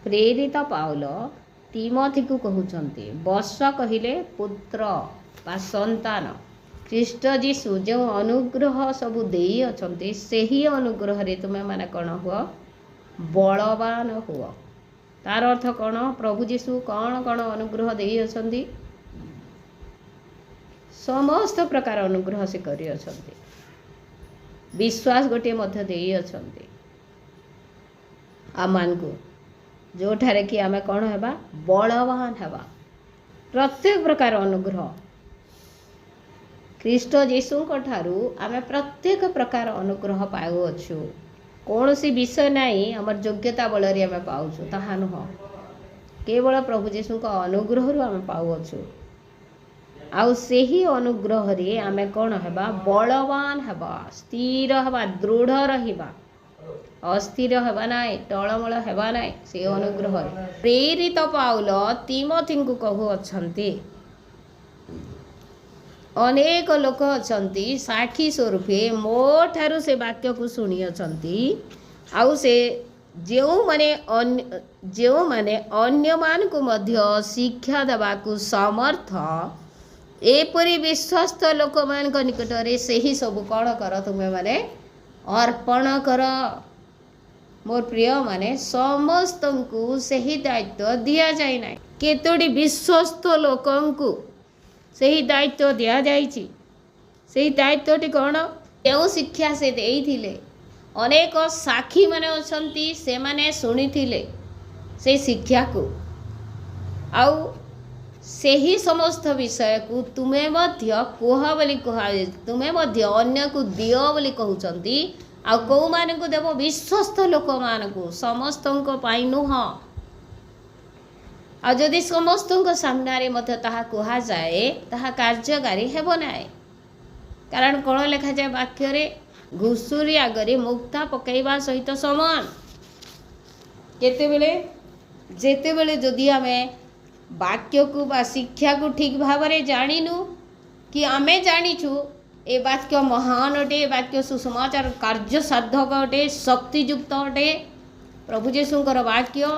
प्रेरित पाउल तिमोथी को कहउछन्ति वर्ष कहिले पुत्र बा संतान ख्रीष्ट जीशु जो अनुग्रह सबु देई अछन्ति सेही अनुग्रह रे तुमे माने कण हुआ बलवान हुआ। तार अर्थ कण प्रभु जीशु कण कण अनुग्रह देई अछन्ति समस्त प्रकार अनुग्रह से करी अछन्ति विश्वास गोटे मध्य देई अछन्ति आमान को जो ठारे कि आमे कण हेबा बलवान हेबा प्रत्येक प्रकार अनुग्रह ख्रीष्ट जीशु ठारू आमे प्रत्येक प्रकार अनुग्रह पाउछु कौन सी विषय नहीं आमर योग्यता बल आम पाऊँ ताहा नुह केवल प्रभु जीशु अनुग्रह आम पाऊँ आउ सेही अनुग्रह रे आमे कौन हेबा बलवान हेबा स्थिर हेबा दृढ़ रहिबा अस्थिर हेबा नाई टलमल हेबा नाई से अनुग्रह प्रेरित पाउल तिमोथी को कहू अछंती अनेक लोक अछंती साक्षी स्वरूपे मो ठारू से वाक्य को शुणी अछंती आउ से जो माने अन्य मान को मध्य शिक्षा देवा को समर्थ एपरी विश्वस्त लोक मान निकट रे सही सब कौन कर तुम्हें माने अर्पण कर। मोर प्रिय माने समस्त को सही दायित्व दिया जाए ना केतोटी विश्वस्त लोकं को सही दायित्व दिया जाइछि सही दायित्वटी कौन जो शिक्षा से देइथिले अनेक साक्षी माने अछंती से माने सुनिथिले से शिक्षा को आउ सेही समस्त विषय को तुमे मध्य कुह बोली कुहा तुमे मध्य अन्य को दियो बोली कहउचंती आ को मान को देव विश्वस्त लोक मान को समस्त को पाई नुह आ जदि समस्त सामने मध्य ताहा कुहा जाए ताहा कार्यकारी हेब नाए कारण कौन लिखा जाए वाक्य रे घुषुरी आगरे मुक्ता पकईवा सहित समान केतेबेले जेतेबेले जदि आमे वाक्य को बा शिक्षा को ठीक भाव में जानिनु कि आमे जानिछु ए वाक्य महान अटे वाक्य सुसमाचार कार्य साधक अटे शक्तियुक्त अटे प्रभु जीशुंकर वाक्य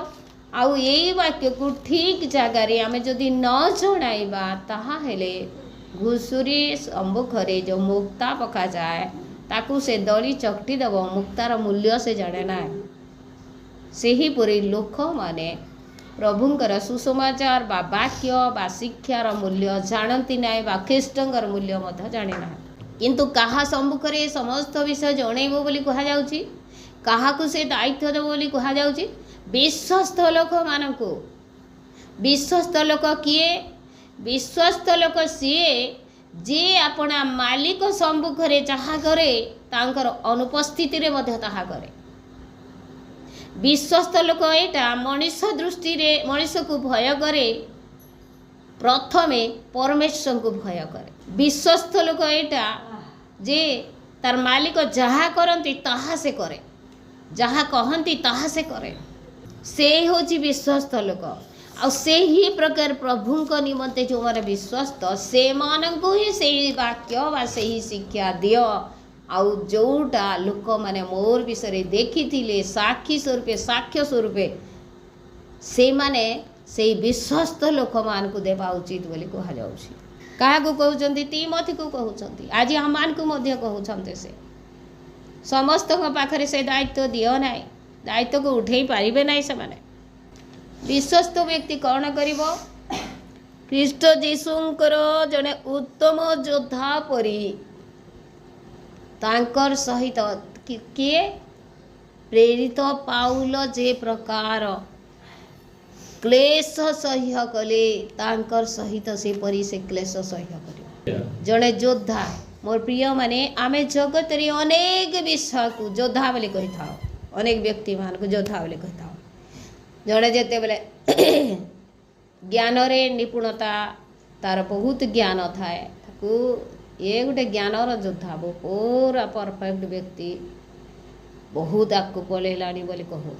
आउ यही वाक्य को ठीक जगार आमे जदि न जणाइबा ताहा हेले घुषुरी सम्मुखरे जो मुक्ता पका जाए ताकू से दली चकटी देव मुक्तार मूल्य से जाने ना सही परी लोक माने प्रभुंकर सुसमाचार बा वाक्य बा शिक्षार मूल्य जानती ना बा ख्रीष्टंकर मूल्य मध्य जाने ना किंतु कहा सम्मुखरे समस्त विषय जणैबो बोली कहा जाउची काहाकू से दायित्व देव बोली कहा जाउची विश्वस्त लोक मानकू विश्वस्त लोक किए विश्वस्त लोक सीए जे अपना मालिक सम्मुखरे जहा करे तांकर अनुपस्थिति रे मध्य ताहा करे विश्वस्त लोक एटा मनुष्य दृष्टि रे मनुष्य को भय करे प्रथमे परमेश्वर को भय करे विश्वस्त लोक एटा जे तार मालिक जहा करंती ताहा से करे जहा कहंती ताहा से करे से होची विश्वस्त लोक आ से ही प्रकार प्रभु को निमंते जो माने विश्वस्त से माननको ही से वाक्य बा से ही शिक्षा दियो आउ जोटा लोक माने मोर विषय देखी साक्षी स्वरूपे साक्ष्य स्वरूपे से माने से विश्वस्त लोक मान को देवा उचित बोली कहा जाउछि कहा को कहउचंती तिमोथी को कहउचंती आज हम मान को मध्य कहउचंते से समस्त पाखरे से दायित्व दियो नाई दायित्व को उठेई पारिबे नाई से माने विश्वस्त व्यक्ति कौन करिवो ख्रीष्ट जीशुंकर जने उत्तम योद्धा परी तांकर सहित किए प्रेरित पाउल जे प्रकार क्लेश सह्य कले तांकर सहित से परी से क्लेश सह्य करियो जने योद्धा मोर प्रिय माने आमे जगत रे अनेक विषय को योद्धा बोली कहि थाओ अनेक व्यक्ति मान को योद्धा बोली कहि थाओ जड़े जेते बेले ज्ञान रे निपुणता तार बहुत ज्ञान थाए ताकू ये गोटे ज्ञानर योद्धा वो पूरा परफेक्ट व्यक्ति बहुत आगू पलैलानी बोली कहू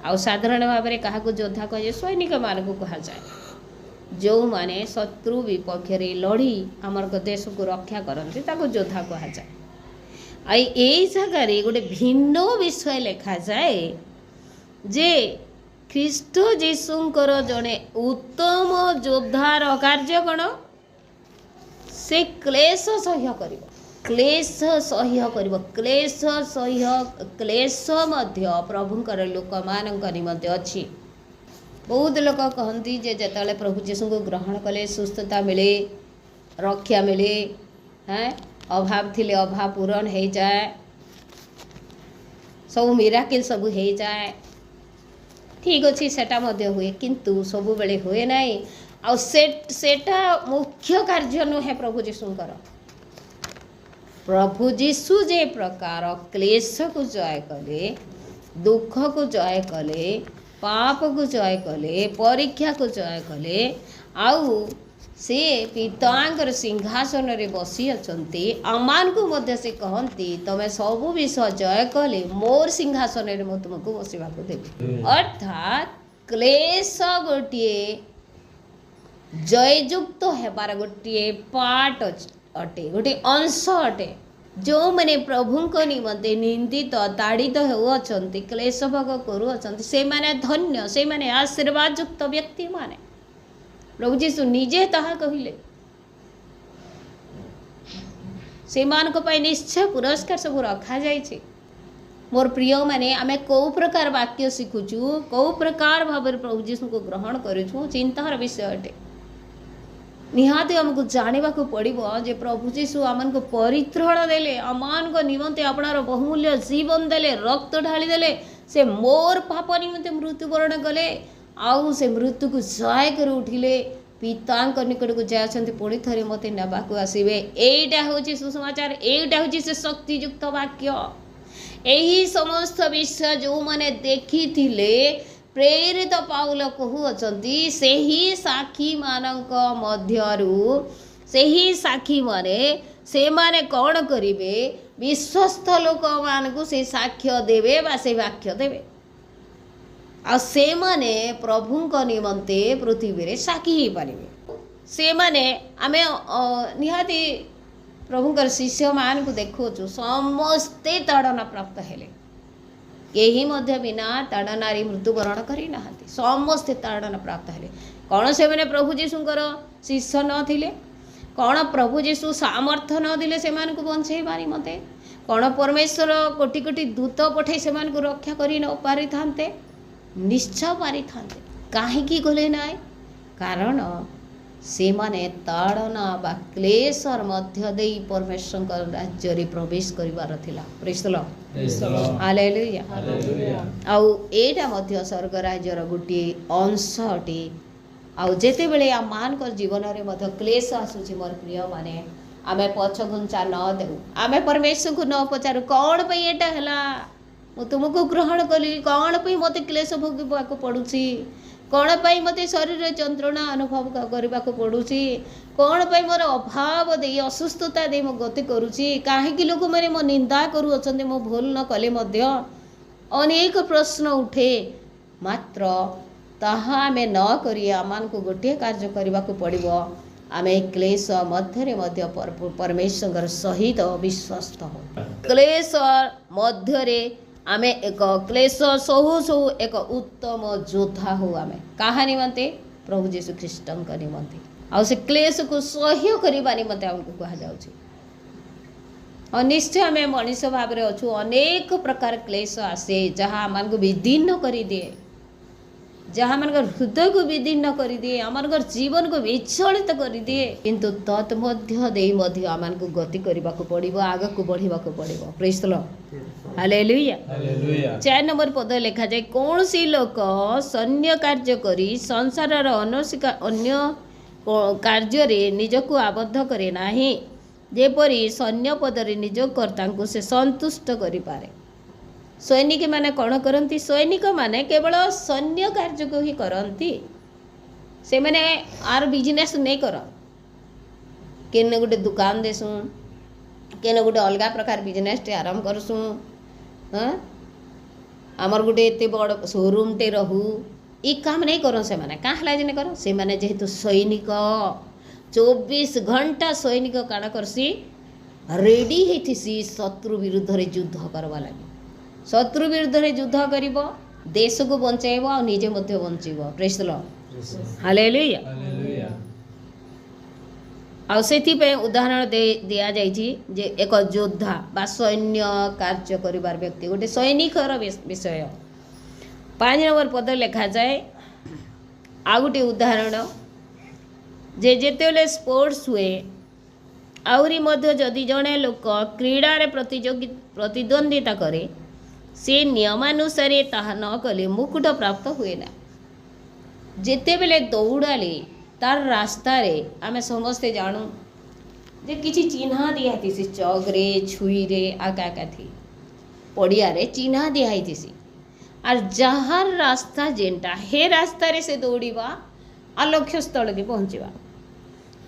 आउ साधारण भाव में क्या योद्धा कहे सैनिक मान को कहा जाए जो माने शत्रु विपक्ष रे लड़ी आमर देश को रक्षा करते ताको योद्धा कहा जाए आई जगह गोटे भिन्न विषय लिखा जाए जे ଖ୍ରୀଷ୍ଟ ଯୀଶୁଙ୍କର ଜଣେ ଉତ୍ତମ ଯୋଦ୍ଧାର କାର୍ଯ୍ୟ କ'ଣ? ସେ କ୍ଲେଶ ସହ୍ୟ କରିବ, କ୍ଲେଶ ସହ୍ୟ କରିବ, କ୍ଲେଶ ମଧ୍ୟ ପ୍ରଭୁଙ୍କର ଲୋକମାନଙ୍କ ନିମନ୍ତେ ଅଛି। ବହୁତ ଲୋକ କହନ୍ତି ଯେ ଯେତେବେଳେ ପ୍ରଭୁ ଯୀଶୁଙ୍କୁ ଗ୍ରହଣ କଲେ ସୁସ୍ଥତା ମିଳେ, ରକ୍ଷା ମିଳେ, ଅଭାବ ଥିଲେ ଅଭାବ ପୂରଣ ହେଇଯାଏ, ସବୁ ମିରାକିଲ୍ ସବୁ ହେଇଯାଏ। ଠିକ୍ ଅଛି, ସେଟା ମଧ୍ୟ ହୁଏ, କିନ୍ତୁ ସବୁବେଳେ ହୁଏ ନାହିଁ। ଆଉ ସେଟା ମୁଖ୍ୟ କାର୍ଯ୍ୟ ନୁହେଁ ପ୍ରଭୁ ଯୀଶୁଙ୍କର। ପ୍ରଭୁ ଯୀଶୁ ଯେ ପ୍ରକାର କ୍ଲେଶକୁ ଜୟ କଲେ, ଦୁଃଖକୁ ଜୟ କଲେ, ପାପକୁ ଜୟ କଲେ, ପରୀକ୍ଷାକୁ ଜୟ କଲେ, ଆଉ ସେ ପିତାଙ୍କର ସିଂହାସନରେ ବସି ଅଛନ୍ତି, ଆମମାନଙ୍କୁ ମଧ୍ୟ ସେ କହନ୍ତି ତମେ ସବୁ ବିଷୟ ଜୟ କଲେ ମୋର ସିଂହାସନରେ ମୁଁ ତୁମକୁ ବସିବାକୁ ଦେବି। ଅର୍ଥାତ୍ କ୍ଲେଶ ଗୋଟିଏ ଜୟଯୁକ୍ତ ହେବାର ଗୋଟିଏ ପାର୍ଟ ଅଟେ, ଗୋଟିଏ ଅଂଶ ଅଟେ। ଯେଉଁମାନେ ପ୍ରଭୁଙ୍କ ନିମନ୍ତେ ନିନ୍ଦିତ ତାଡ଼ିତ ହେଉଅଛନ୍ତି, କ୍ଲେଶ ଭୋଗ କରୁଅଛନ୍ତି, ସେମାନେ ଧନ୍ୟ, ସେମାନେ ଆଶୀର୍ବାଦ ଯୁକ୍ତ ବ୍ୟକ୍ତିମାନେ। ପ୍ରଭୁ ଯୀଶୁ ନିଜେ ତାହା କହିଲେ। ସେମାନଙ୍କ ପାଇଁ ନିଶ୍ଚୟ ପୁରସ୍କାର ସବୁ ରଖାଯାଇଛି। ମୋର ପ୍ରିୟମାନେ, ଆମେ କେଉଁ ପ୍ରକାର ବାକ୍ୟ ଶିଖୁଛୁ, କେଉଁ ପ୍ରକାର ଭାବରେ ପ୍ରଭୁ ଯୀଶୁଙ୍କୁ ଗ୍ରହଣ କରୁଛୁ, ଚିନ୍ତାର ବିଷୟ ଅଟେ। ନିହାତି ଆମକୁ ଜାଣିବାକୁ ପଡ଼ିବ ଯେ ପ୍ରଭୁ ଯୀଶୁ ଆମମାନଙ୍କୁ ପରିତ୍ରାଣ ଦେଲେ, ଆମମାନଙ୍କ ନିମନ୍ତେ ଆପଣଙ୍କର ବହୁମୂଲ୍ୟ ଜୀବନ ଦେଲେ, ରକ୍ତ ଢାଳି ଦେଲେ, ସେ ମୋର ପାପ ନିମନ୍ତେ ମୃତ୍ୟୁବରଣ କଲେ, ଆଉ ସେ ମୃତ୍ୟୁକୁ ଜୟ କରି ଉଠିଲେ, ପିତାଙ୍କ ନିକଟକୁ ଯାଇଛନ୍ତି, ପୁଣି ଥରେ ମୋତେ ନେବାକୁ ଆସିବେ। ଏଇଟା ହେଉଛି ସୁସମାଚାର, ଏଇଟା ହେଉଛି ସେ ଶକ୍ତିଯୁକ୍ତ ବାକ୍ୟ। ଏହି ସମସ୍ତ ବିଷୟ ଯେଉଁମାନେ ଦେଖିଥିଲେ, ପ୍ରେରିତ ପାଉଲ କହୁଅଛନ୍ତି, ସେହି ସାକ୍ଷୀମାନଙ୍କ ମଧ୍ୟରୁ ସେହି ସାକ୍ଷୀମାନେ ସେମାନେ କ'ଣ କରିବେ? ବିଶ୍ୱସ୍ତ ଲୋକମାନଙ୍କୁ ସେ ସାକ୍ଷ୍ୟ ଦେବେ ବା ସେ ବାକ୍ୟ ଦେବେ, ଆଉ ସେମାନେ ପ୍ରଭୁଙ୍କ ନିମନ୍ତେ ପୃଥିବୀରେ ସାକ୍ଷୀ ହେଇପାରିବେ। ସେମାନେ ଆମେ ନିହାତି ପ୍ରଭୁଙ୍କର ଶିଷ୍ୟମାନଙ୍କୁ ଦେଖୁଛୁ, ସମସ୍ତେ ତାଡ଼ନା ପ୍ରାପ୍ତ ହେଲେ, କେହି ମଧ୍ୟ ବିନା ତାଡ଼ନାରେ ମୃତ୍ୟୁବରଣ କରିନାହାନ୍ତି, ସମସ୍ତେ ତାଡ଼ନା ପ୍ରାପ୍ତ ହେଲେ। କ'ଣ ସେମାନେ ପ୍ରଭୁ ଯୀଶୁଙ୍କର ଶିଷ୍ୟ ନଥିଲେ? କ'ଣ ପ୍ରଭୁ ଯୀଶୁ ସାମର୍ଥ୍ୟ ନଦେଲେ ସେମାନଙ୍କୁ ବଞ୍ଚେଇବା ନିମନ୍ତେ? କ'ଣ ପରମେଶ୍ୱର କୋଟି କୋଟି ଦୂତ ପଠାଇ ସେମାନଙ୍କୁ ରକ୍ଷା କରି ନ ପାରିଥାନ୍ତେ? ନିଶ୍ଚୟ ପାରିଥାନ୍ତେ। କାହିଁକି ଗଲେ ନାହିଁ? କାରଣ ସେମାନେ ତାଡ଼ନା ବା କ୍ଲେଶର ମଧ୍ୟ ଦେଇ ପରମେଶ୍ୱରଙ୍କ ରାଜ୍ୟରେ ପ୍ରବେଶ କରିବାର ଥିଲା। ପ୍ରେଜ୍ ଦ ଲର୍ଡ, ହାଲେଲୁୟା। ଆଉ ଏଇଟା ମଧ୍ୟ ସ୍ୱର୍ଗ ରାଜ୍ୟର ଗୋଟିଏ ଅଂଶ ଅଟେ। ଆଉ ଯେତେବେଳେ ଆମମାନଙ୍କର ଜୀବନରେ ମଧ୍ୟ କ୍ଲେଶ ଆସୁଛି, ମୋର ପ୍ରିୟମାନେ, ଆମେ ପଛଘୁଞ୍ଚା ନ ଦେଉ, ଆମେ ପରମେଶ୍ୱରଙ୍କୁ ନ ପଚାରୁ କ'ଣ ପାଇଁ ଏଇଟା ହେଲା, ମୁଁ ତୁମକୁ ଗ୍ରହଣ କଲି, କ'ଣ ପାଇଁ ମୋତେ କ୍ଲେଶ ଭୋଗିବାକୁ ପଡ଼ୁଛି, କ'ଣ ପାଇଁ ମୋତେ ଶରୀରରେ ଯନ୍ତ୍ରଣା ଅନୁଭବ କରିବାକୁ ପଡ଼ୁଛି, କ'ଣ ପାଇଁ ମୋର ଅଭାବ ଦେଇ ଅସୁସ୍ଥତା ଦେଇ ମୁଁ ଗତି କରୁଛି, କାହିଁକି ଲୋକମାନେ ମୋ ନିନ୍ଦା କରୁଅଛନ୍ତି ମୁଁ ଭୁଲ ନ କଲେ ମଧ୍ୟ, ଅନେକ ପ୍ରଶ୍ନ ଉଠେ। ମାତ୍ର ତାହା ଆମେ ନ କରି ଆମମାନଙ୍କୁ ଗୋଟିଏ କାର୍ଯ୍ୟ କରିବାକୁ ପଡ଼ିବ, ଆମେ କ୍ଲେଶ ମଧ୍ୟରେ ମଧ୍ୟ ପରମେଶ୍ୱରଙ୍କର ସହିତ ବିଶ୍ୱସ୍ତ ହଉ। କ୍ଲେଶ ମଧ୍ୟରେ ଆମେ ଏକ କ୍ଲେଶ ସହୁ ସହୁ ଏକ ଉତ୍ତମ ଯୋଦ୍ଧା ହଉ। ଆମେ କାହା ନିମନ୍ତେ? ପ୍ରଭୁ ଯୀଶୁ ଖ୍ରୀଷ୍ଟଙ୍କ ନିମନ୍ତେ। ଆଉ ସେ କ୍ଲେଶକୁ ସହ୍ୟ କରିବା ନିମନ୍ତେ ଆମକୁ କୁହାଯାଉଛି। ଆଉ ନିଶ୍ଚୟ ଆମେ ମଣିଷ ଭାବରେ ଅଛୁ, ଅନେକ ପ୍ରକାର କ୍ଲେଶ ଆସେ ଯାହା ଆମମାନଙ୍କୁ ବିଦୀର୍ଣ୍ଣ କରିଦିଏ, ଯାହା ମାନଙ୍କର ହୃଦୟକୁ ବିଦୀର୍ଣ୍ଣ କରିଦିଏ, ଆମମାନଙ୍କର ଜୀବନକୁ ବିଚଳିତ କରିଦିଏ। କିନ୍ତୁ ତତ୍ମଧ୍ୟ ଦେଇ ମଧ୍ୟ ଆମମାନଙ୍କୁ ଗତି କରିବାକୁ ପଡ଼ିବ, ଆଗକୁ ବଢ଼ିବାକୁ ପଡ଼ିବ। ପ୍ରେଜ୍ ଦ ଲର୍ଡ, ହାଲେଲୁୟା। 4 ନମ୍ବର ପଦ ଲେଖାଯାଏ, କୌଣସି ଲୋକ ସୈନ୍ୟ କାର୍ଯ୍ୟ କରି ସଂସାରର ଅନ୍ୟ କାର୍ଯ୍ୟରେ ନିଜକୁ ଆବଦ୍ଧ କରେ ନାହିଁ, ଯେପରି ସୈନ୍ୟ ପଦରେ ନିଜ କର୍ତ୍ତାଙ୍କୁ ସେ ସନ୍ତୁଷ୍ଟ କରିପାରେ। ସୈନିକମାନେ କ'ଣ କରନ୍ତି? ସୈନିକମାନେ କେବଳ ସୈନ୍ୟ କାର୍ଯ୍ୟକୁ ହିଁ କରନ୍ତି, ସେମାନେ ଆର ବିଜନେସ୍ ନେଇ କର, କେନେ ଗୋଟେ ଦୁକାନ ଦେସୁଁ, କେନେ ଗୋଟେ ଅଲଗା ପ୍ରକାର ବିଜନେସ୍ଟେ ଆରମ୍ଭ କରସୁଁ, ଆମର ଗୋଟେ ଏତେ ବଡ଼ ସୋରୁମ୍ଟେ ରହୁ, ଇ କାମ ନେଇ କରନ୍ ସେମାନେ। କାଁ ହେଲା ଯେ ନାଇଁ କରନ୍? ସେମାନେ ଯେହେତୁ ସୈନିକ, 24 ଘଣ୍ଟା ସୈନିକ କାଣ କରସି? ରେଡ଼ି ହେଇଥିସି ଶତ୍ରୁ ବିରୁଦ୍ଧରେ ଯୁଦ୍ଧ କରବା ଲାଗି। ଶତ୍ରୁ ବିରୁଦ୍ଧରେ ଯୁଦ୍ଧ କରିବ, देश को बचाइब आ निजे मध्य बंचीब praise the Lord hallelujah hallelujah आ से उदाहरण दिया जाइछि जे एक योद्धा बा सैन्य कार्य करिवार व्यक्ति गोटे सैनिकर विषय 5 नंबर पद लिखा जाए आ गोटे उदाहरण जे जेतेले स्पोर्ट्स हुए आउरी मध्य जदि जड़े लोक क्रीड़ा प्रतिद्वंदिता करे से नियमानुसार ताहा न कले मुकुट प्राप्त हुए ना जेते बेले दौड़ाले तार रास्ता रे आमे समस्ते जानू जे किछि चिन्ह दिहाती से चौक रे छुई रे आका थी पड़िया रे चिन्ह दिहाई सी आर जहार रास्ता जेनटा हे रास्ता रे से दौड़ीबा आ लक्ष्य स्थल के पहुँचवा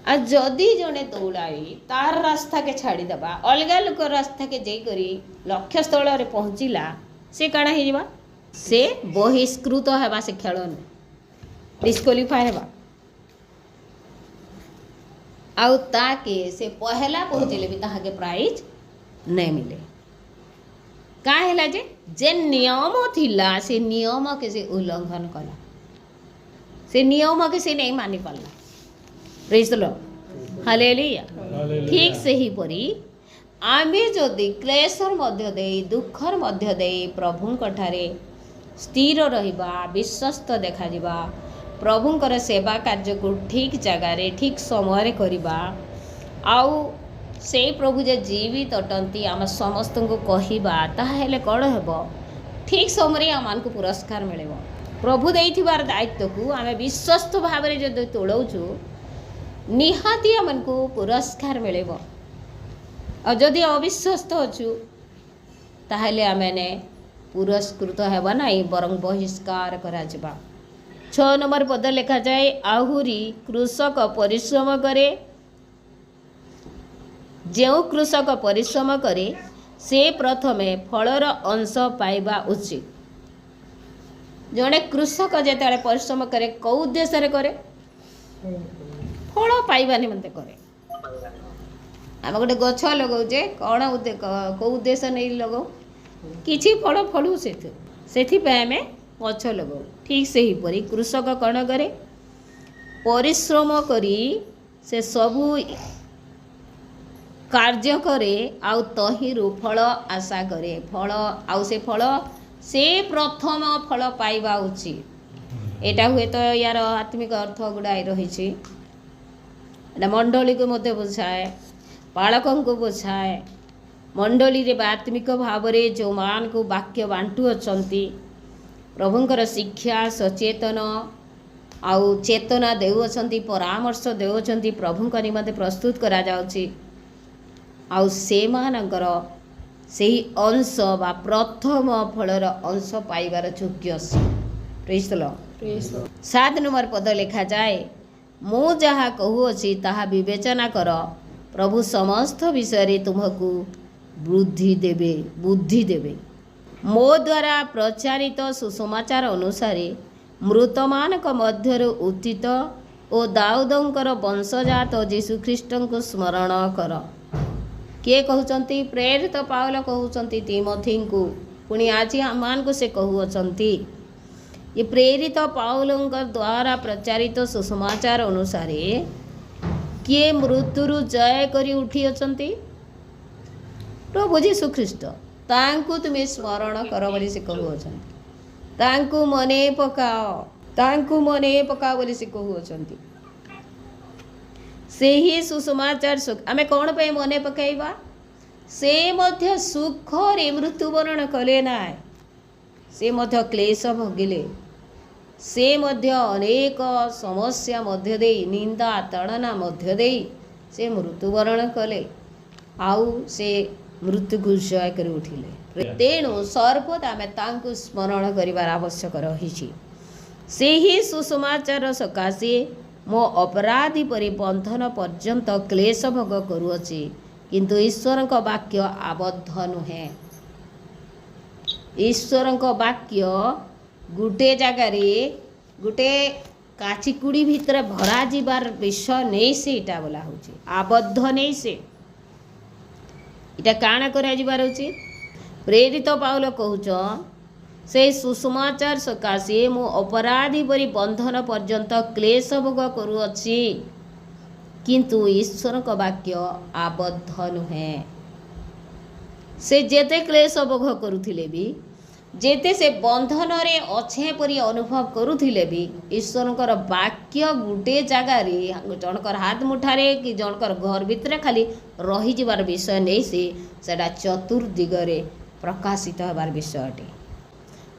आ जदि जड़े दौड़ाई तार रास्ता के छाड़ी दबा अलग लोक रास्ता के जे करी लक्ष्य स्थल रे पहुँचला से काଣା हो जावा से बहिष्कृत हेबा से खेल डिस्क्वालिफाई हेबा आउ ताके से पहला पहुँचले भी ताके प्राइज नहीं मिले का हैला जे नियम थिला से नियम के से उल्लंघन कला से नियम के से नहीं मानि पाला प्रेज द लॉर्ड हालेलुया ठीक से ही परी आमे जदि क्लेशर मध्य दे दुखर मध्य दे प्रभुंक ठारे स्थिर रहिबा विश्वस्त देखा जिबा प्रभुंकर सेवा कार्य को ठीक जगार ठीक समय करवा आउ से प्रभु जे जीवित अटंती आम समस्त को कहवा ताहेले कौन हेब ठीक समय आम को पुरस्कार मिले प्रभु देइथिबार दायित्व को आम विश्वस्त भाव में जो तोड़ाऊँ निहाती आम को पुरस्कार मिले और जदि अविश्वस्त अच्छु ताहेले आमने पुरस्कृत हेबा नहीं बरं बहिष्कार करा जिबा 6 नंबर पद लिखा जाए आहुरी कृषक परिश्रम करे जो कृषक परिश्रम करे से प्रथमे फलर अंश पाइबा उचित जड़े कृषक जेते परिश्रम करे कौ उद्देश्य करे फल पाइबा निमंते करे आम गोटे गछ लगाऊे कौन कौ उद्देश्य नहीं लगाऊ किसी फल फलू से आम गछ लगाऊ ठीक से ही परी कृषक कौन करे परिश्रम करी से सबू कार्य करे आउ तहिरु फल आशा करे फल आउ से फल से प्रथम फल पाइबा उचित एटा हुए तो यार आत्मिक अर्थ गुड़ाई रही मंडली को मध्य बुझाए बालकों को बुझाए मंडली रे आत्मिक भाव में जो मान को वाक्य बांटू अछंती प्रभुंकर शिक्षा सचेतन आउ चेतना देउछंती परामर्श देउछंती प्रभुंक निमंते प्रस्तुत करा जाउची आउ से मानकर सेही अंश बा प्रथम फलर अंश पाइबार योग्य प्रेज द लॉर्ड 7 नंबर पद लिखा जाए मु जहा कहूअछि ताहा विवेचना कर प्रभु समस्त विषय तुमको बुद्धि देवे मो द्वारा प्रचारित सुसमाचार अनुसार मृतमानक मध्य उत्थित ओ दाऊदंकर वंशजात जीशुख्रीष्ट को स्मरण कर किए कहते प्रेरित पाउल कहते तिमोथी को पुणी आज आम को से कहते ये प्रेरित पाउल द्वारा प्रचारित सुसमाचार अनुसार किए मृत्यु जय करी उठी अछंती प्रभु जीशुख्रीष्ट तांकु तुम्हें स्मरण कर बोली से कहउछंती तांकु मने पकाओ बोली से कहउछंती से ही सुसमाचार सुख आमे कौन पे मने पकाइबा से मध्य सुख रे मृत्युवरण कले ना से मध्य क्लेश भोगिले से मध्य अनेक समस्या मध्य दे निंदा तड़ना मध्य दे से मृत्युवरण कले आउ से मृत्यु को जय कर उठिले तेणु सर्वदा आम तांकु स्मरण करिवार आवश्यक रही से ही सुसमाचार सकाशे मो अपराधी परि बंधन पर्यंत क्लेश भोग करुअछि किंतु ईश्वर वाक्य आबद्ध नुहे ईश्वर वाक्य गुटे जगार गोटे काचिकुड़ी भितर भरा जीवार विषय नहीं से इटा बोला होची आबद्ध नहीं से इटा काना करा जीवार होची प्रेरित पाउल कहूचन से सुसमाचार सकाशे मु अपराधी परी बंधन पर्यंत क्लेश भोग करुअछि किंतु ईश्वर का वाक्य आबद्ध नुहे। से जेते क्लेश भोग करुथिले भी जेते से बंधन रे अच्छे परी अनुभव करुथिले भी ईश्वरकर वाक्य गुटे जगार जनकर हाथ मुठारे कि जनकर घर भितर खाली रही जिबार विषय नहीं सेटा चतुर्दिगरे प्रकाशित होबार विषय अटे।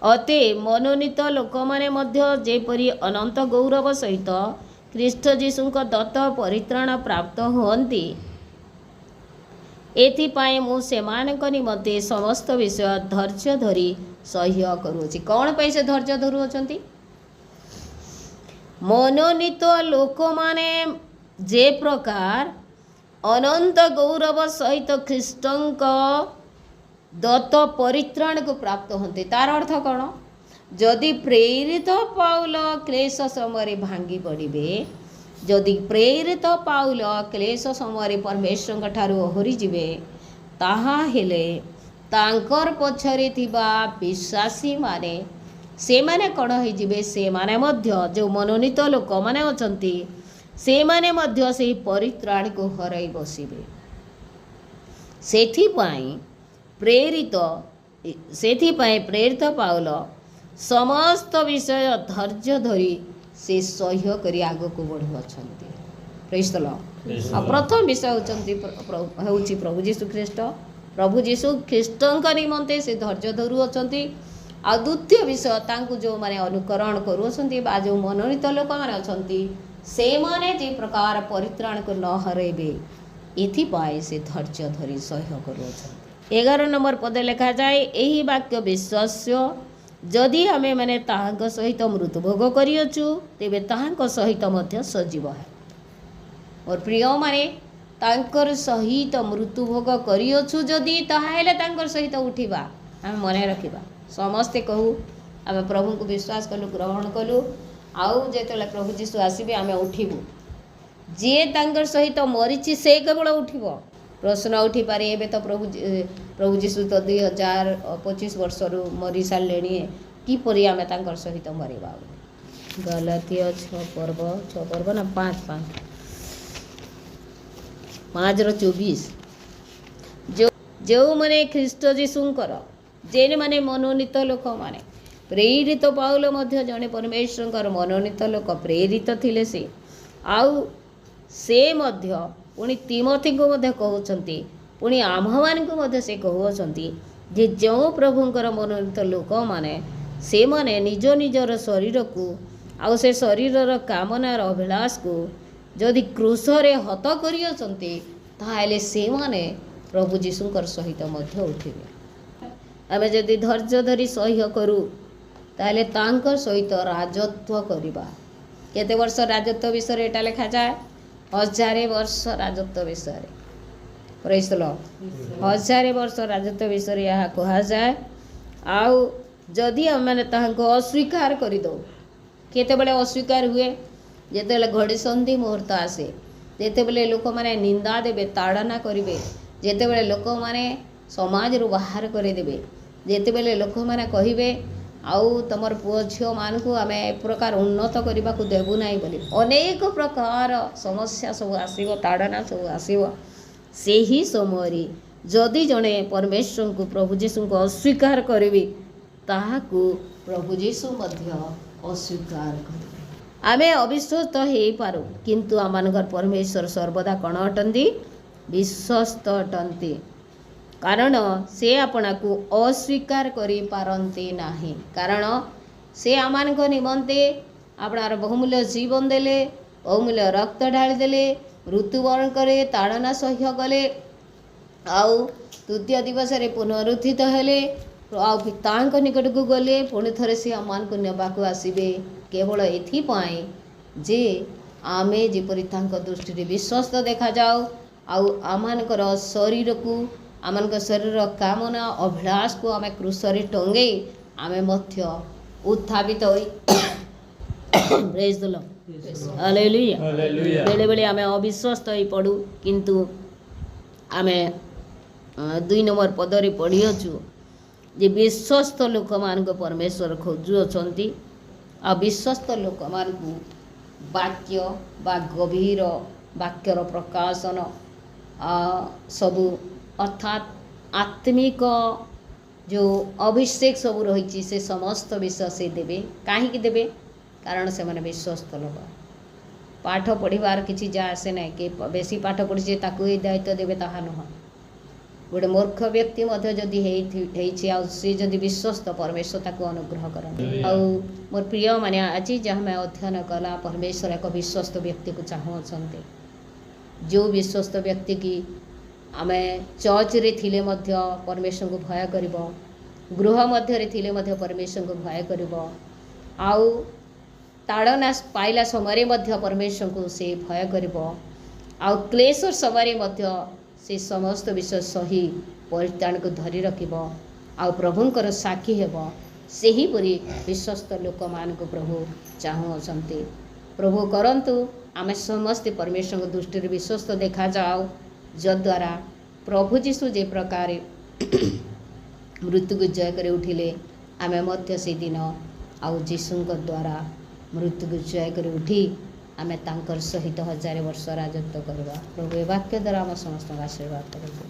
अते मनोनीत लोक माने मध्य जेपरी अनंत गौरव सहित ख्रीष्ट जीशुंक दत्त परित्राण प्राप्त हुअन्ति एथिपाई मु सेमानक निमंते समस्त विषय धैर्य धरी सह्य करुछि। कौन पाई से धैर्य धरुअछंती? मनोनीत लोक माने जे प्रकार अनंत गौरव सहित ख्रीष्टंक दत्त परित्राण को प्राप्त होते तार अर्थ कौन? जदि प्रेरित पाउल क्लेश समय भांगी पड़े, जदि प्रेरित पाउल क्लेश समय परमेश्वर ठारू ओहरी जिवे ताहा हेले तांकर पछरे थिबा विश्वासी माने से माने कौन हो जिवे से माने मध्य जो मनोनीत लोक माने अछंती से माने मध्य से परित्राण को हराई बसिबे। प्रेरित पाउल समस्त विषय धैर्य धरी से सह्य करी आग को बढ़ुअछंती। Praise the Lord. प्रथम विषय होउची प्रभु जीशु ख्रीष्ट। प्रभु जीशु ख्रीष्टंक निमंते से धैर्य धरुअछंती। आ द्वितीय विषय तांकु जो माने अनुकरण करुअछंती बा जो मनोनीत लोक माने अछंती से माने जे प्रकार परित्राण को न हरेबे एथिपाई से धैर्य धरी सह्य करुअछंती। 11 नंबर पदे लिखा जाए एही वाक्य विश्वास्य जदि आमे माने ताहांक सहित मृत्यु भोग करियछु तेबे ताहांक सहित मध्य सजीव है। और प्रिय माने तांकर सहित मृत्यु भोग करियछु जदि ताहा हेले तांकर सहित उठिबा आमे मने रखिबा। समस्ते कहू आमे प्रभु को विश्वास कलु ग्रहण कलु आउ जेतले प्रभु जीशु आसीबे आमे उठिबु। जे तांकर सहित मरिछि से केवल उठिबो। प्रश्न उठी पारे एबे तो प्रभु जीशु तो 2025 वर्ष रु मरी सारे किपरि आमे तांकर सहित मरिबा। गलातिया 6 पर्व ना 5:24 जो माने ख्रीष्ट जीशुंकर जेने माने मनोनीत लोक माने प्रेरित पाउल मध्य जने परमेश्वरंकर मनोनीत लोक प्रेरित थिले से आउ से मध्य पुणी तिमोथी को मध्य कहउछंती पुणी आम्भमान को मध्य से कहउछंती जे जो प्रभुंकर मनोनीत लोक माने से माने निज निजर शरीर को आउ से शरीरर कामनार अभिलाष को जदि क्रूसरे हत करियछंती ताहाले से माने प्रभु जीशुंकर सहित मध्य उठिबे। आमे जदि धैर्य धरी सह्य करू ताहाले तांकर सहित राजत्व करिबा। केते वर्ष राजत्व विषय एटा लिखा जाए 1000 वर्ष राजत्व विषय। Praise the Lord. 1000 वर्ष राजत्व विषय यह कहा जाए। आउ जदि आमे ताहांको अस्वीकार करिदो केते बेले अस्वीकार हुए जेतेबेले घड़ी संधि मुहूर्त आसे जेतेबेले लोक माने निंदा देबे ताड़ना करिवे जेतेबेले लोक माने समाज रु बाहर करे देबे जेतेबेले लोक माने कहिबे आउ तमर पुओ झियो मान को आमे एक प्रकार उन्नत करबा को देबु नाही बोली अनेक प्रकार समस्या सब आसीबो ताड़ना सब आसीबो। सेही समय जदि जने परमेश्वर को प्रभु जीशु को अस्वीकार करिवे ताहाकू प्रभु जीशु मध्य अस्वीकार करिवे। आमे अविश्वस्त हे पारो किंतु आमानकर परमेश्वर सर्वदा कण अटंती विश्वस्त अटंती कारण से आपना को अस्वीकार करि पारंती नाही। कारण से आमानक निमंते आपणार बहुमूल्य जीवन देले बहुमूल्य रक्त ढाली देले मृत्युवरण करे ताड़ना सह्य कले आउ तृतीय दिवस रे पुनरुत्थित हेले तांक निकट को गले पुणी थरे से आमान को नेबाकू आसीबे केवल एथिपाई जे आमे जेपरि तांक दृष्टि विश्वस्त देखा जाओ आउ आमानकर शरीर को आमानक शरीर कामना अभिलाष को आमे क्रूसरे टंगे आमे मध्य उत्थापित होई प्रेज द लॉर्ड हालेलुया बेले बेले आमे अविश्वस्त होई पड़ू किंतु आमे 2 नंबर पदरे पढ़ियछु जे विश्वस्त लोक मान परमेश्वर खोजुअछंती आ विश्वस्त लोक मान वाक्य बा गभीर वाक्यर प्रकाशन सबू अर्थात आत्मिक जो अभिषेक सब रही से समस्त विषय से देवे कहीं देवे कारण से माने विश्वस्त लोक पाठ पढ़ार किसी जा आसे ना कि बेसी पाठ पढ़ी दायित्व देवे ताहा नुह गोटे मूर्ख व्यक्ति जदि सी जदि विश्वस्त परमेश्वर ताको अनुग्रह करते आउ मोर प्रिय माने आज जहाँ मैं अध्ययन कला परमेश्वर एक विश्वस्त व्यक्ति को चाहूँचे जो विश्वस्त व्यक्ति की आम चर्च रे थिले मध्य परमेश्वर को भय करिब गृह मध्य रे थिले मध्य परमेश्वर को भय करिब आउ ताड़ना पाइला समय मध्य परमेश्वर को से भय करिब आउ क्लेश समय मध्य से समस्त विषय सही परित्राण को धरी रखिब आउ प्रभुंकर साक्षी हेब सेहीपरि विश्वस्त लोक मान को प्रभु चाहूँचे प्रभु करंतु आम समस्ते परमेश्वर दृष्टि विश्वस्त देखा जाओ जद्वारा प्रभु जीशु जे प्रकार मृत्यु को जय कर उठिले आमे मध्य से दिन आउ जीशु द्वारा मृत्यु को जय कर उठी आमे तांकर सहित 1000 वर्ष राजत्व करवा प्रभु वाक्य द्वारा आम समस्त आशीर्वाद करूँ।